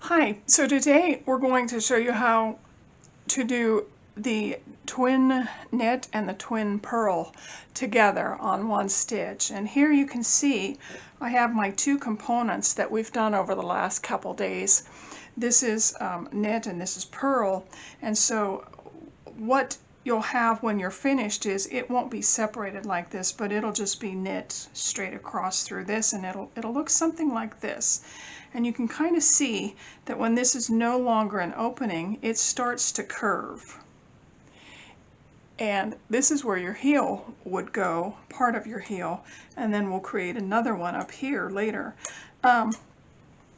Hi, so today we're going to show you how to do the twin knit and the twin purl together on one stitch. And here you can see I have my two components that we've done over the last couple days. This is knit and this is purl, and so what you'll have when you're finished is it won't be separated like this, but it'll just be knit straight across through this, and it'll look something like this. And you can kind of see that when this is no longer an opening, it starts to curve. And this is where your heel would go, part of your heel, and then we'll create another one up here later.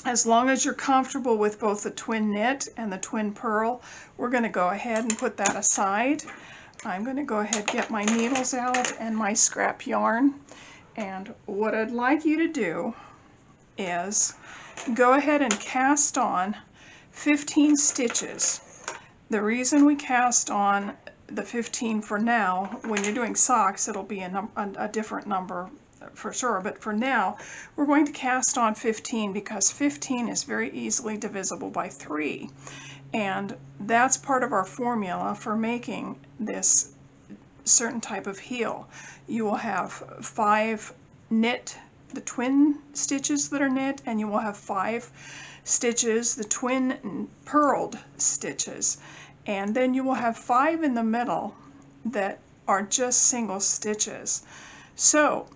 As long as you're comfortable with both the twin knit and the twin purl, we're going to go ahead and put that aside. I'm going to go ahead and get my needles out and my scrap yarn. And what I'd like you to do is go ahead and cast on 15 stitches. The reason we cast on the 15 for now, when you're doing socks it'll be a different number for sure, but for now we're going to cast on 15 because 15 is very easily divisible by 3, and that's part of our formula for making this certain type of heel. You will have 5 knit, the twin stitches that are knit, and you will have 5 stitches, the twin purled stitches, and then you will have 5 in the middle that are just single stitches. So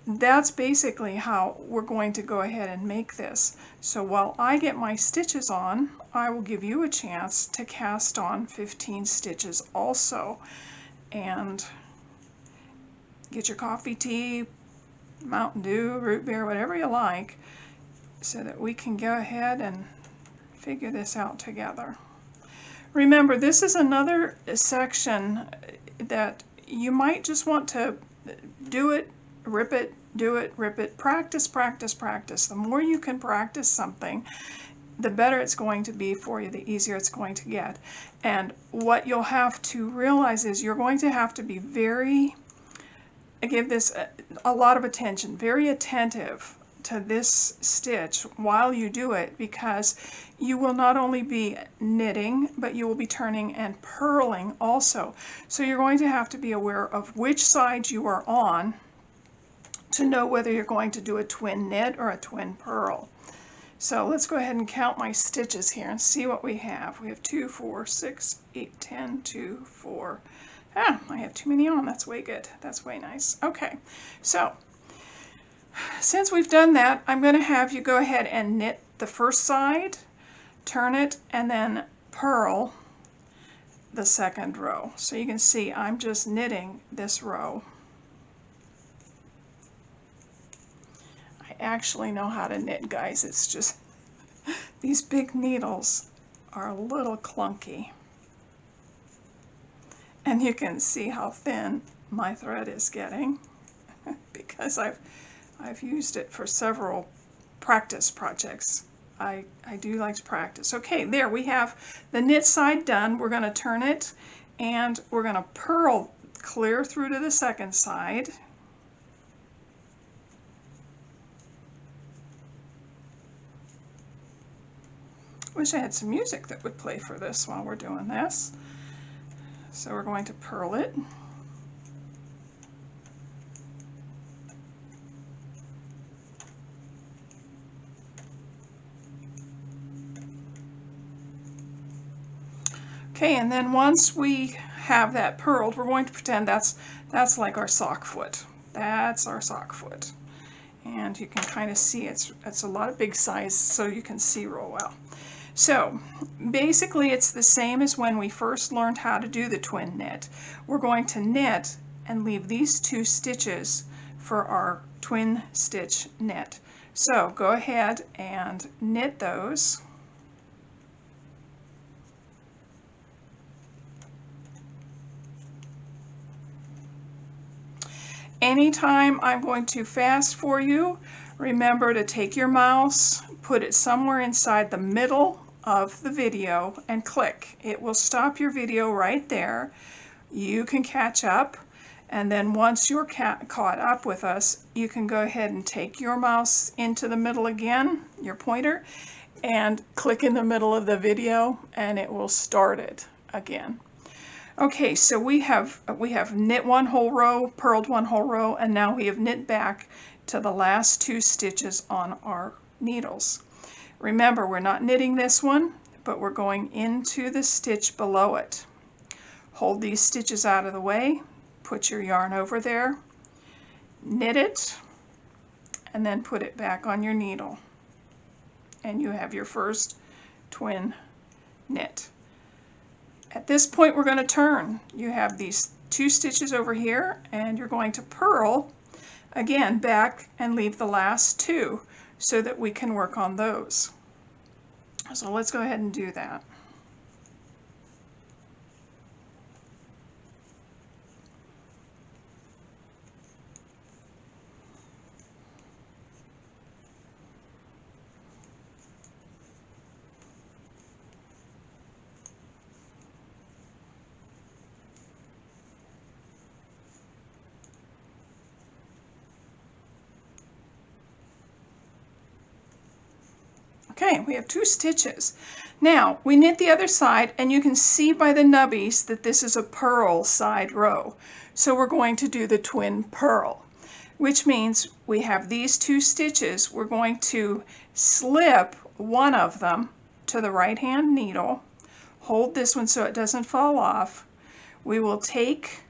that's basically how we're going to go ahead and make this. So while I get my stitches on, I will give you a chance to cast on 15 stitches also. And get your coffee, tea, Mountain Dew, root beer, whatever you like, so that we can go ahead and figure this out together. Remember, this is another section that you might just want to do it, rip it, do it, rip it, practice, practice, practice. The more you can practice something, the better it's going to be for you, the easier it's going to get. And what you'll have to realize is you're going to have to be very, give this a lot of attention, very attentive to this stitch while you do it, because you will not only be knitting, but you will be turning and purling also. So you're going to have to be aware of which side you are on to know whether you're going to do a twin knit or a twin purl. So let's go ahead and count my stitches here and see what we have. We have 2, 4, 6, 8, 10, 2, 4. Ah, I have too many on. That's way good. That's way nice. Okay, so since we've done that, I'm going to have you go ahead and knit the first side, turn it, and then purl the second row. So you can see I'm just knitting this row. I actually know how to knit, guys. It's just these big needles are a little clunky. And you can see how thin my thread is getting because I've used it for several practice projects. I do like to practice. Okay, there we have the knit side done. We're going to turn it and we're going to purl clear through to the second side. Wish I had some music that would play for this while we're doing this. So we're going to purl it. Okay, and then once we have that purled, we're going to pretend that's like our sock foot. That's our sock foot. And you can kind of see it's a lot of big size, so you can see real well. So basically it's the same as when we first learned how to do the twin knit. We're going to knit and leave these 2 stitches for our twin stitch knit. So go ahead and knit those. Anytime I'm going to fast for you, remember to take your mouse, put it somewhere inside the middle of the video and click. It will stop your video right there. You can catch up, and then once you're caught up with us, you can go ahead and take your mouse into the middle again, your pointer, and click in the middle of the video and it will start it again. Okay, so we have knit one whole row, purled one whole row, and now we have knit back to the last 2 stitches on our needles. Remember, we're not knitting this one, but we're going into the stitch below it. Hold these stitches out of the way, put your yarn over there, knit it, and then put it back on your needle. And you have your first twin knit. At this point we're going to turn. You have these 2 stitches over here and you're going to purl again back and leave the last 2 so that we can work on those. So let's go ahead and do that. Okay, we have 2 stitches. Now we knit the other side and you can see by the nubbies that this is a purl side row. So we're going to do the twin purl, which means we have these 2 stitches. We're going to slip one of them to the right hand needle, hold this one so it doesn't fall off. We will take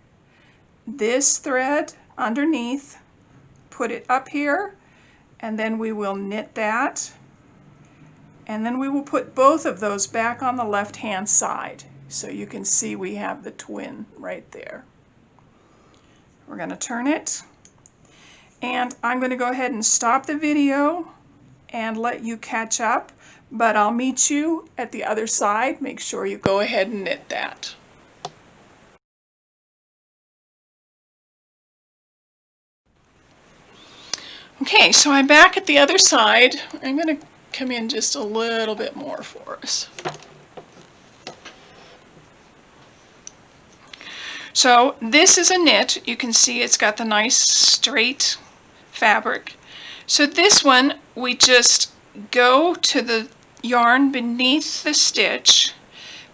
this thread underneath, put it up here, and then we will knit that. And then we will put both of those back on the left hand side so you can see we have the twin right there. We're going to turn it, and I'm going to go ahead and stop the video and let you catch up, but I'll meet you at the other side. Make sure you go ahead and knit that. Okay, so I'm back at the other side. I'm going to come in just a little bit more for us. So this is a knit. You can see it's got the nice straight fabric. So this one, we just go to the yarn beneath the stitch,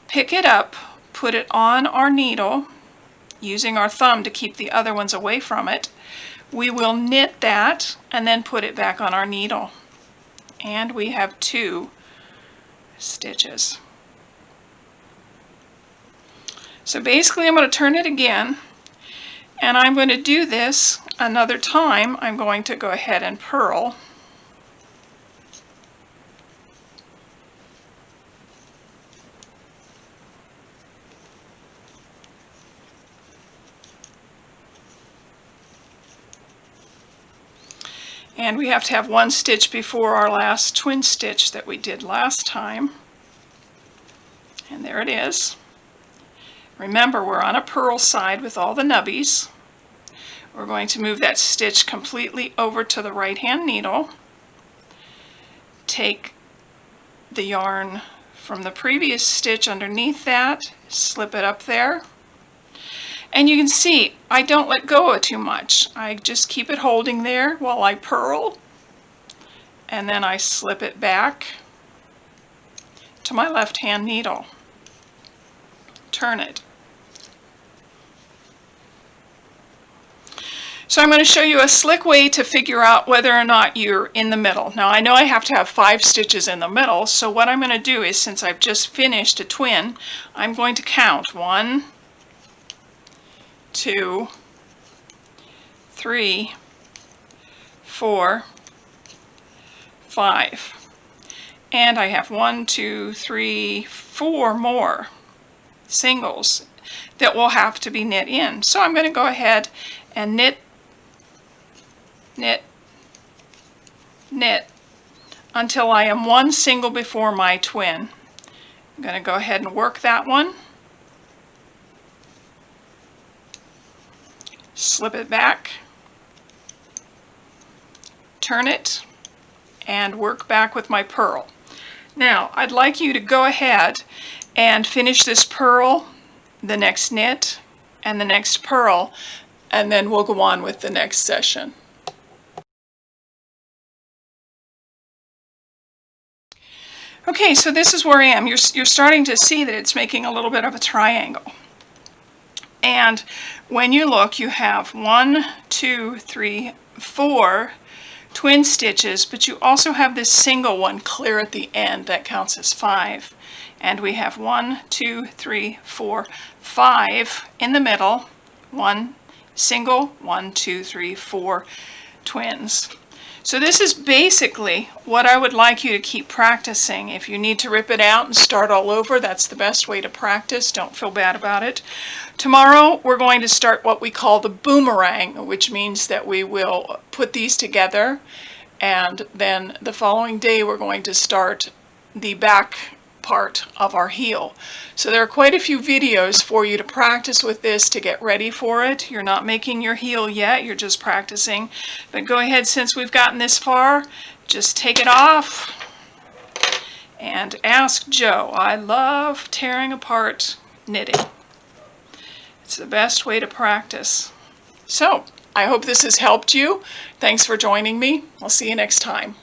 pick it up, put it on our needle, using our thumb to keep the other ones away from it. We will knit that and then put it back on our needle. And we have 2 stitches. So basically I'm going to turn it again, and I'm going to do this another time. I'm going to go ahead and purl. And we have to have 1 stitch before our last twin stitch that we did last time. And there it is. Remember, we're on a purl side with all the nubbies. We're going to move that stitch completely over to the right hand needle. Take the yarn from the previous stitch underneath that, slip it up there. And you can see I don't let go of too much. I just keep it holding there while I purl, and then I slip it back to my left hand needle. Turn it. So I'm going to show you a slick way to figure out whether or not you're in the middle. Now I know I have to have 5 stitches in the middle, so what I'm going to do is, since I've just finished a twin, I'm going to count 1, 2, 3, 4, 5. And I have 1, 2, 3, 4 more singles that will have to be knit in. So I'm going to go ahead and knit, knit, knit until I am 1 single before my twin. I'm going to go ahead and work that one. Slip it back, turn it, and work back with my purl. Now I'd like you to go ahead and finish this purl, the next knit, and the next purl, and then we'll go on with the next session. Okay, so this is where I am. You're starting to see that it's making a little bit of a triangle. And when you look, you have 1, 2, 3, 4 twin stitches, but you also have this single one clear at the end that counts as 5. And we have 1, 2, 3, 4, 5 in the middle. 1 single, 1, 2, 3, 4 twins. So this is basically what I would like you to keep practicing. If you need to rip it out and start all over, that's the best way to practice. Don't feel bad about it. Tomorrow we're going to start what we call the boomerang, which means that we will put these together, and then the following day we're going to start the back part of our heel. So there are quite a few videos for you to practice with this to get ready for it. You're not making your heel yet, you're just practicing. But go ahead, since we've gotten this far, just take it off and ask Joe. I love tearing apart knitting. It's the best way to practice. So, I hope this has helped you. Thanks for joining me. I'll see you next time.